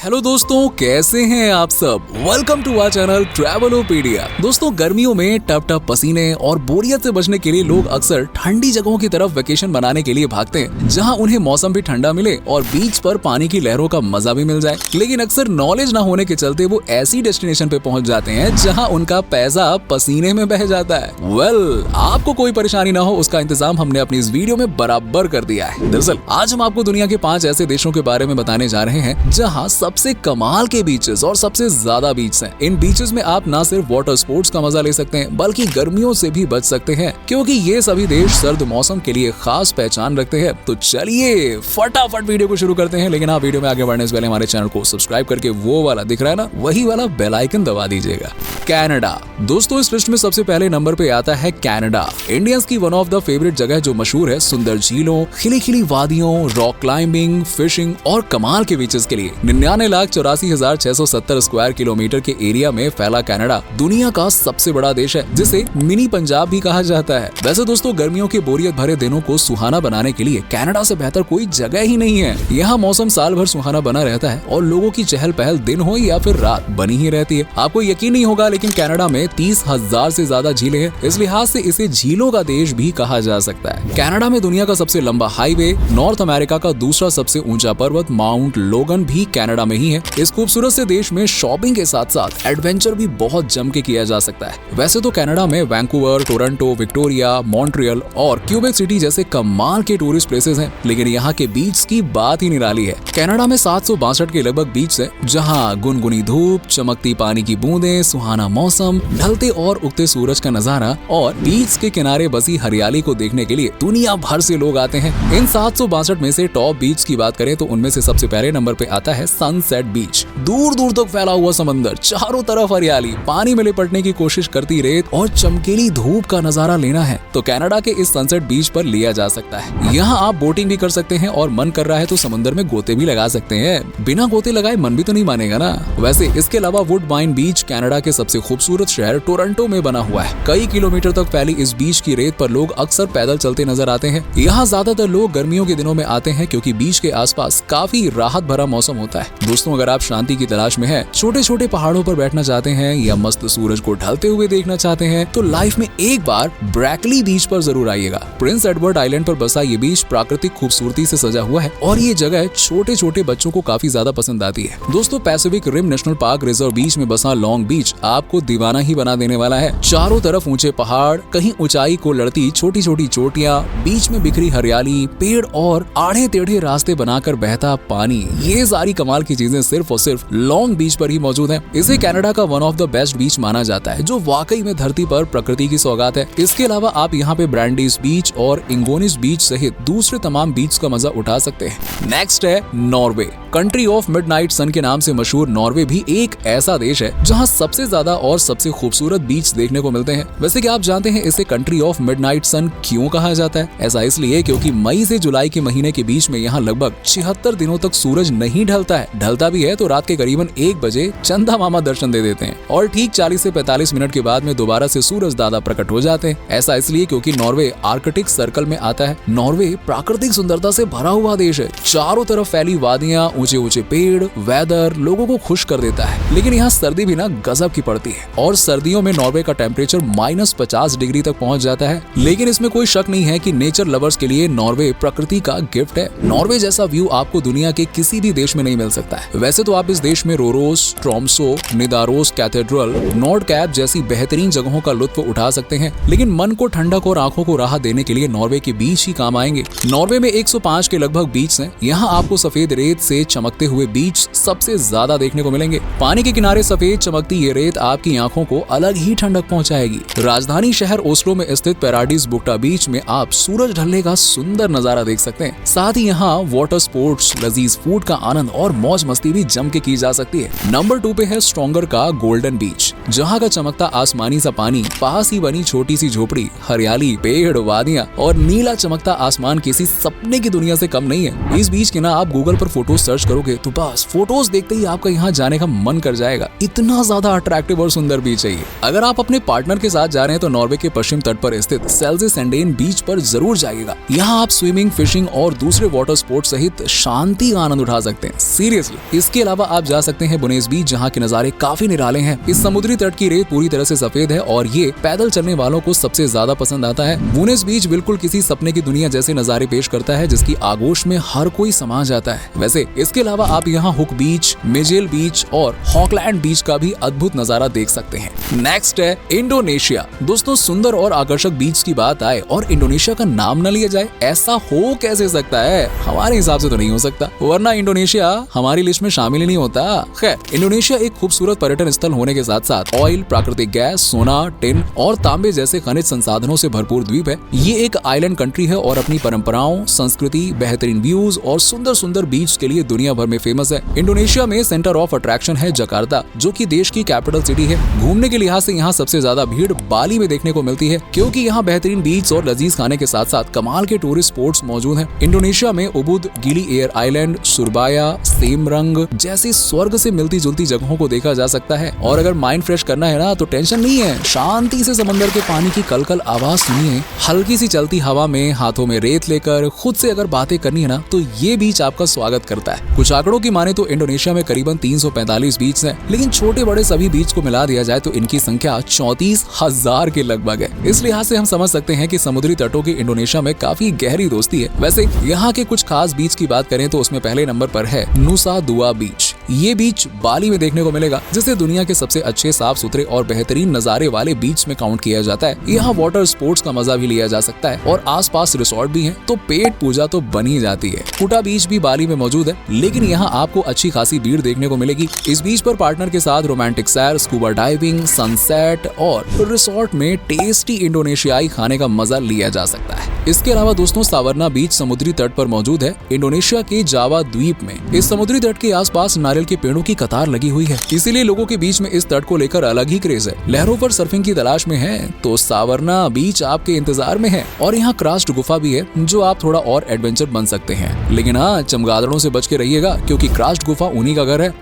Hello दोस्तों, कैसे हैं आप सब। Welcome to our channel Travelopedia. दोस्तों, गर्मियों में टप टप पसीने और बोरियत से बचने के लिए लोग अक्सर ठंडी जगहों की तरफ वेकेशन बनाने के लिए भागते हैं, जहां उन्हें मौसम भी ठंडा मिले और बीच पर पानी की लहरों का मजा भी मिल जाए। लेकिन अक्सर नॉलेज न होने के चलते वो ऐसी डेस्टिनेशन पे पहुंच जाते हैं जहाँ उनका पैसा पसीने में बह जाता है। आपको कोई परेशानी ना हो, उसका इंतजाम हमने अपनी इस वीडियो में बराबर कर दिया है। दरअसल आज हम आपको दुनिया के 5 ऐसे देशों के बारे में बताने जा रहे हैं जहाँ सबसे कमाल के बीचेस और सबसे ज्यादा बीच हैं। इन बीचेस में आप ना सिर्फ वाटर स्पोर्ट्स का मजा ले सकते हैं, बल्कि गर्मियों से भी बच सकते हैं, क्योंकि ये सभी देश सर्द मौसम के लिए खास पहचान रखते हैं। तो चलिए फटाफट वीडियो को शुरू करते हैं। लेकिन आप वीडियो में आगे बढ़ने से पहले हमारे चैनल को सब्सक्राइब करके वो वाला दिख रहा है ना, वही वाला बेल आइकन दबा दीजिएगा। कनाडा। दोस्तों, इस लिस्ट में सबसे पहले नंबर पे आता है कनाडा। इंडियंस की वन ऑफ द फेवरेट जगह जो मशहूर है सुंदर झीलों, खिली खिली वादियों, रॉक क्लाइंबिंग, फिशिंग और कमाल के बीचेस के लिए 99,84,670 स्क्वायर किलोमीटर के एरिया में फैला कनाडा दुनिया का सबसे बड़ा देश है, जिसे मिनी पंजाब भी कहा जाता है। वैसे दोस्तों, गर्मियों के बोरियत भरे दिनों को सुहाना बनाने के लिए कनाडा से बेहतर कोई जगह ही नहीं है। यहाँ मौसम साल भर सुहाना बना रहता है और लोगों की चहल पहल दिन हो या फिर रात बनी ही रहती है। आपको यकीन नहीं होगा, लेकिन कनाडा में 30,000 से ज्यादा झीलें हैं। इस लिहाज से इसे झीलों का देश भी कहा जा सकता है। कनाडा में दुनिया का सबसे लंबा हाईवे, नॉर्थ अमेरिका का दूसरा सबसे ऊंचा पर्वत माउंट लोगन भी कनाडा में ही है। इस खूबसूरत से देश में शॉपिंग के साथ साथ एडवेंचर भी बहुत जम के किया जा सकता है। वैसे तो कनाडा में वैंकूवर, टोरंटो, विक्टोरिया, मॉन्ट्रियल और क्यूबेक सिटी जैसे कमाल के टूरिस्ट प्लेसेस हैं, लेकिन यहाँ के बीच की बात ही निराली है। कनाडा में 762 के लगभग बीच है, जहाँ गुनगुनी धूप, चमकती पानी की बूंदें, सुहाना मौसम, ढलते और उगते सूरज का नजारा और बीच के किनारे बसी हरियाली को देखने के लिए दुनिया भर से लोग आते हैं। इन 762 में से टॉप बीच की बात करें तो उनमें से सबसे पहले नंबर पे आता है सनसेट बीच। दूर दूर तक फैला हुआ समंदर, चारों तरफ हरियाली, पानी में लिपटने की कोशिश करती रेत और चमकीली धूप का नजारा लेना है तो कनाडा के इस सनसेट बीच पर लिया जा सकता है। यहाँ आप बोटिंग भी कर सकते हैं और मन कर रहा है तो समंदर में गोते भी लगा सकते हैं। बिना गोते लगाए मन भी तो नहीं मानेगा ना। वैसे इसके अलावा वुडबाइन बीच कनाडा के सबसे खूबसूरत शहर टोरंटो में बना हुआ है। कई किलोमीटर तक फैली इस बीच की रेत पर लोग अक्सर पैदल चलते नजर आते हैं। यहाँ ज्यादातर लोग गर्मियों के दिनों में आते हैं क्योंकि बीच के आसपास काफी राहत भरा मौसम होता है। दोस्तों, अगर आप शांति की तलाश में हैं, छोटे छोटे पहाड़ों पर बैठना चाहते हैं या मस्त सूरज को ढलते हुए देखना चाहते हैं तो लाइफ में एक बार ब्रैकली बीच पर जरूर आइएगा। प्रिंस एडवर्ड आइलैंड पर बसा ये बीच प्राकृतिक खूबसूरती से सजा हुआ है और ये जगह छोटे छोटे बच्चों को काफी ज्यादा पसंद आती है। दोस्तों, Pacific Rim National Park Reserve बीच में बसा लॉन्ग बीच आपको दीवाना ही बना देने वाला है। चारों तरफ ऊंचे पहाड़, कहीं ऊंचाई को लड़ती छोटी छोटी चोटियां, बीच में बिखरी हरियाली, पेड़ और आड़े टेढ़े रास्ते बनाकर बहता पानी, ये सारी कमाल की चीजें सिर्फ और सिर्फ लॉन्ग बीच पर ही मौजूद है। इसे कनाडा का वन ऑफ द बेस्ट बीच माना जाता है, जो वाकई में धरती पर प्रकृति की सौगात है। इसके अलावा आप यहाँ पे ब्रांडीज बीच और इंगोनिस बीच सहित दूसरे तमाम बीच का मजा उठा सकते हैं। नेक्स्ट है नॉर्वे। कंट्री ऑफ मिडनाइट सन के नाम से मशहूर नॉर्वे भी एक ऐसा देश है जहाँ सबसे ज्यादा और सबसे खूबसूरत बीच देखने को मिलते हैं। वैसे क्या आप जानते हैं इसे कंट्री ऑफ मिडनाइट सन क्यों कहा जाता है? ऐसा इसलिए क्योंकि मई से जुलाई के महीने के बीच में यहाँ लगभग 76 दिनों तक सूरज नहीं ढलता है। ढलता भी है तो रात के करीबन 1 बजे चंदा मामा दर्शन दे देते हैं और ठीक 40 से 45 मिनट के बाद में दोबारा से सूरज दादा प्रकट हो जाते हैं। ऐसा इसलिए क्योंकि नॉर्वे आर्कटिक सर्कल में आता है। नॉर्वे प्राकृतिक सुंदरता से भरा हुआ देश है। चारों तरफ फैली वादियां, ऊंचे ऊंचे पेड़, वेदर लोगों को खुश कर देता है। लेकिन यहाँ सर्दी भी ना गजब की पड़ती है और सर्दियों में नॉर्वे का टेम्परेचर -50 डिग्री तक पहुंच जाता है। लेकिन इसमें कोई शक नहीं है कि नेचर लवर्स के लिए नॉर्वे प्रकृति का गिफ्ट है। नॉर्वे जैसा व्यू आपको दुनिया के किसी भी देश में नहीं मिल सकता है। वैसे तो आप इस देश में रोरोस, ट्रोम्सो, निदारोस कैथेड्रल, नॉर्ड कैप जैसी बेहतरीन जगहों का लुत्फ उठा सकते हैं, लेकिन मन को ठंडक और आंखों को राहत देने के लिए नॉर्वे के बीच ही काम आएंगे। नॉर्वे में 105 के लगभग बीच हैं। यहाँ आपको सफेद रेत से चमकते हुए बीच सबसे ज्यादा देखने को मिलेंगे। पानी के किनारे सफेद चमकती ये रेत आपकी आंखों को अलग ही ठंडक पहुंचाएगी। राजधानी शहर ओस्लो में स्थित पैराडीज बुक्टा बीच में आप सूरज ढलने का सुंदर नजारा देख सकते हैं। साथ ही यहाँ वाटर स्पोर्ट्स, लजीज फूड का आनंद और मौज मस्ती भी जम के की जा सकती है। नंबर 2 पे है स्ट्रॉन्गर का गोल्डन बीच, जहाँ का चमकता आसमानी सा पानी, पास ही बनी छोटी सी झोपड़ी, हरियाली, पेड़, वादियां और नीला चमकता आसमान किसी सपने की दुनिया से कम नहीं है। इस बीच के ना आप गूगल पर फोटोज सर्च करोगे तो बस फोटोज देखते ही आपका यहाँ जाने का मन कर जाएगा। इतना ज्यादा अट्रैक्टिव और सुंदर बीच है ये। अगर आप अपने पार्टनर के साथ जा रहे हैं तो नॉर्वे के पश्चिम तट पर स्थित सेल्जेसेंडेन बीच पर जरूर जाइएगा। यहाँ आप स्विमिंग, फिशिंग और दूसरे वाटर स्पोर्ट्स सहित शांति का आनंद उठा सकते हैं। Seriously seriously. इसके अलावा आप जा सकते हैं बुनेस बीच, जहाँ के नजारे काफी निराले हैं। इस समुद्री तट की रेत पूरी तरह से सफेद है और ये पैदल चलने वालों को सबसे ज्यादा पसंद आता है। बुनेस बीच बिल्कुल किसी सपने की दुनिया जैसे नजारे पेश करता है, जिसकी आगोश में हर कोई समा जाता है। वैसे इसके अलावा आप यहाँ हुक बीच, मेजेल बीच और हॉकलैंड बीच का भी अद्भुत नजारा देख सकते हैं। नेक्स्ट है इंडोनेशिया। दोस्तों, सुंदर और आकर्षक बीच की बात आए और इंडोनेशिया का नाम न लिया जाए, ऐसा हो कैसे सकता है? हमारे हिसाब से तो नहीं हो सकता, वरना इंडोनेशिया हमारी लिस्ट में शामिल ही नहीं होता। खैर, इंडोनेशिया एक खूबसूरत पर्यटन स्थल होने के साथ साथ ऑयल, प्राकृतिक गैस, सोना, टिन और तांबे जैसे खनिज संसाधनों से भरपूर द्वीप है। ये एक आइलैंड कंट्री है और अपनी परंपराओं, संस्कृति, बेहतरीन व्यूज और सुंदर सुंदर बीच के लिए दुनिया भर में फेमस है। इंडोनेशिया में सेंटर ऑफ अट्रैक्शन है जकार्ता, जो कि देश की कैपिटल सिटी है। घूमने के लिहाज से यहाँ सबसे ज्यादा भीड़ बाली में देखने को मिलती है, क्योंकि यहाँ बेहतरीन बीच और लजीज खाने के साथ साथ कमाल के टूरिस्ट स्पॉट्स मौजूद हैं। इंडोनेशिया में उबुद, गिली एयर आइलैंड, सुरबाया, सेमरंग जैसी स्वर्ग से मिलती जुलती जगहों को देखा जा सकता है। और अगर माइंड फ्रेश करना है ना, तो टेंशन नहीं है, शांति से समंदर के पानी की कलकल आवाज सुनिए। हल्की सी चलती हवा में हाथों में रेत लेकर खुद से अगर बातें करनी है ना, तो ये बीच आपका स्वागत करता है। कुछ आंकड़ों की माने तो इंडोनेशिया में करीबन 345 बीच हैं, लेकिन छोटे बड़े सभी बीच को मिला दिया जाए तो इनकी संख्या 34,000 के लगभग है। इस लिहाज से हम समझ सकते हैं कि समुद्री तटों की इंडोनेशिया में काफी गहरी दोस्ती है। वैसे यहाँ के कुछ खास बीच की बात करें तो उसमें पहले नंबर पर है नुसा दुआ बीच। ये बीच बाली में देखने को मिलेगा, जिसे दुनिया के सबसे अच्छे, साफ सुथरे और बेहतरीन नजारे वाले बीच में काउंट किया जाता है। यहाँ वाटर स्पोर्ट्स का मजा भी लिया जा सकता है और आसपास रिसोर्ट भी हैं, तो पेट पूजा तो बनी जाती है। कुटा बीच भी बाली में मौजूद है, लेकिन यहाँ आपको अच्छी खासी भीड़ देखने को मिलेगी। इस बीच पर पार्टनर के साथ रोमांटिक सैर, स्कूबा डाइविंग, सनसेट और रिसोर्ट में टेस्टी इंडोनेशियाई खाने का मजा लिया जा सकता है। इसके अलावा दोस्तों, सावरना बीच समुद्री तट पर मौजूद है, इंडोनेशिया के जावा द्वीप में। इस समुद्री तट के आसपास नारियल के पेड़ों की कतार लगी हुई है, इसीलिए लोगों के बीच में इस तट को लेकर अलग ही क्रेज है। लहरों पर सर्फिंग की तलाश में है तो सावरना बीच आपके इंतजार में है। और यहाँ क्रास्ट गुफा भी है, जो आप थोड़ा और एडवेंचर बन सकते हैं, लेकिन हाँ, चमगादड़ों से बच के रहिएगा, क्योंकि क्रास्ट गुफा उन्हीं का घर है।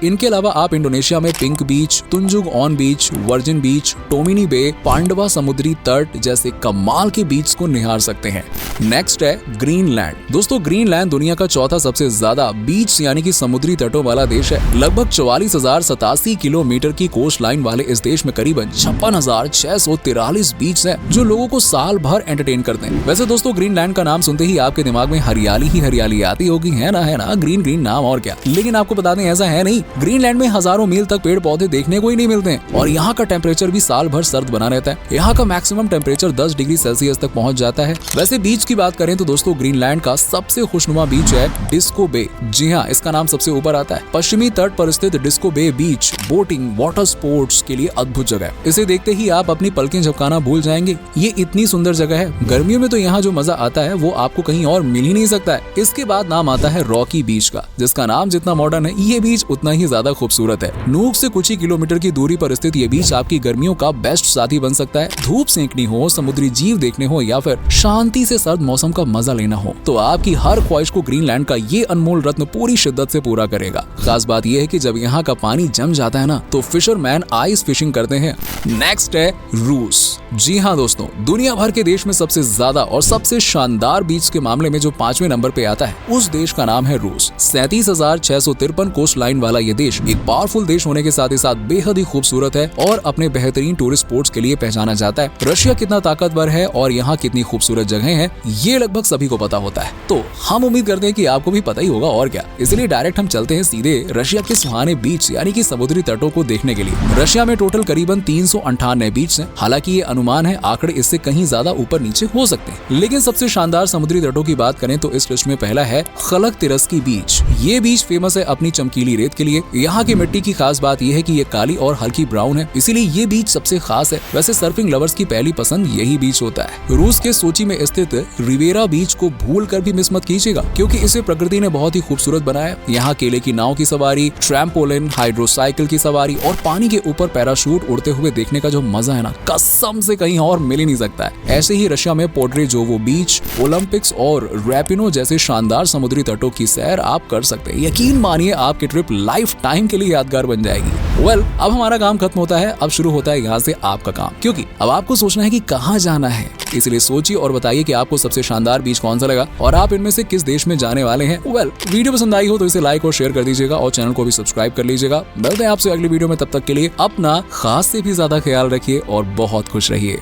इनके अलावा आप इंडोनेशिया में pink beach, Tanjung Aan beach, virgin beach, Tomini Bay, Pandawa समुद्री तट जैसे कमाल के बीच को निहार सकते हैं। नेक्स्ट है ग्रीनलैंड। दोस्तों, ग्रीनलैंड दुनिया का चौथा सबसे ज्यादा बीच यानी कि समुद्री तटों वाला देश है। लगभग 44,087 किलोमीटर की कोस्ट लाइन वाले इस देश में करीबन 56,643 बीच हैं, जो लोगों को साल भर एंटरटेन करते हैं। वैसे दोस्तों, ग्रीनलैंड का नाम सुनते ही आपके दिमाग में हरियाली ही हरियाली आती होगी, है ना, ग्रीन ग्रीन नाम और क्या। लेकिन आपको बता दें, ऐसा है नहीं। ग्रीनलैंड में हजारों मील तक पेड़ पौधे देखने को ही नहीं मिलते हैं और यहाँ का टेम्परेचर भी साल भर सर्द बना रहता है। यहाँ का मैक्सिमम टेम्परेचर 10 डिग्री सेल्सियस तक पहुँच जाता है। वैसे बीच की बात करें तो दोस्तों, ग्रीनलैंड का सबसे खुशनुमा बीच है डिस्को बे। जी हाँ, इसका नाम सबसे ऊपर आता है। पश्चिमी तट पर स्थित डिस्को बे बीच बोटिंग, वाटर स्पोर्ट्स के लिए अद्भुत जगह है। इसे देखते ही आप अपनी पलकें झपकाना भूल जाएंगे। ये इतनी सुंदर जगह है, गर्मियों में तो यहाँ जो मजा आता है वो आपको कहीं और मिल ही नहीं सकता है। इसके बाद नाम आता है रॉकी बीच का, जिसका नाम जितना मॉडर्न है, ये बीच उतना ही ज्यादा खूबसूरत है। नूक से कुछ ही किलोमीटर की दूरी पर स्थित ये बीच आपकी गर्मियों का बेस्ट साथी बन सकता है। धूप सेंकनी हो, समुद्री जीव देखने हो या फिर शांति से सर्द मौसम का मजा लेना हो, तो आपकी हर ख्वाहिश को ग्रीनलैंड का ये अनमोल रत्न पूरी शिद्दत से पूरा करेगा। खास बात यह है कि जब यहाँ का पानी जम जाता है ना, तो फिशरमैन आइस फिशिंग करते हैं। नेक्स्ट है रूस। जी हाँ दोस्तों, दुनिया भर के देश में सबसे ज्यादा और सबसे शानदार बीच के मामले में जो 5वें नंबर पे आता है, उस देश का नाम है रूस। 37,653 कोस्ट लाइन वाला ये देश एक पावरफुल देश होने के साथ ही साथ बेहद ही खूबसूरत है और अपने बेहतरीन टूरिस्ट स्पॉट्स के लिए पहचाना जाता है। रशिया कितना ताकतवर है और यहाँ कितनी खूबसूरत जगह है, ये लगभग सभी को पता होता है। तो हम उम्मीद करते हैं कि आपको भी पता ही होगा और क्या। इसलिए डायरेक्ट हम चलते हैं सीधे रशिया के सुहाने बीच यानी कि समुद्री तटों को देखने के लिए। रशिया में टोटल करीबन 398 बीच हैं। हालांकि ये अनुमान है, आंकड़े इससे कहीं ज्यादा ऊपर नीचे हो सकते हैं। लेकिन सबसे शानदार समुद्री तटों की बात करें तो इस लिस्ट में पहला है खलक-तिरस्की बीच। ये बीच फेमस है अपनी चमकीली रेत के लिए। यहाँ की मिट्टी की खास बात यह है कि ये काली और हल्की ब्राउन है, इसीलिए ये बीच सबसे खास है। वैसे सर्फिंग लवर्स की पहली पसंद यही बीच होता है। रूस के सोची में स्थित रिवेरा बीच को भूल कर भी मिस मत कीजिएगा, क्योंकि इसे प्रकृति ने बहुत ही खूबसूरत बनाया। यहाँ केले की नाव की सवारी, ट्रैम्पोलिन, हाइड्रोसाइकिल की सवारी और पानी के ऊपर पैराशूट उड़ते हुए देखने का जो मजा है ना, कसम से कहीं और मिल ही नहीं सकता है। ऐसे ही रशिया में पोड्रेजोवो बीच, ओलंपिक्स और रैपिनो जैसे शानदार समुद्री तटों की सैर आप कर सकते हैं। यकीन मानिए आपकी ट्रिप लाइफ टाइम के लिए यादगार बन जाएगी। वेल, अब हमारा काम खत्म होता है, अब शुरू होता है यहाँ से आपका काम, क्योंकि अब आपको सोचना है कि कहाँ जाना है। इसलिए सोचिए और बताइए कि आपको सबसे शानदार बीच कौन सा लगा और आप इनमें से किस देश में जाने वाले हैं। वेल, वीडियो पसंद आई हो तो इसे लाइक और शेयर कर दीजिएगा और चैनल को भी सब्सक्राइब कर लीजिएगा। मिलते हैं आपसे अगली वीडियो में, तब तक के लिए अपना खास से भी ज्यादा ख्याल रखिए और बहुत खुश रहिए।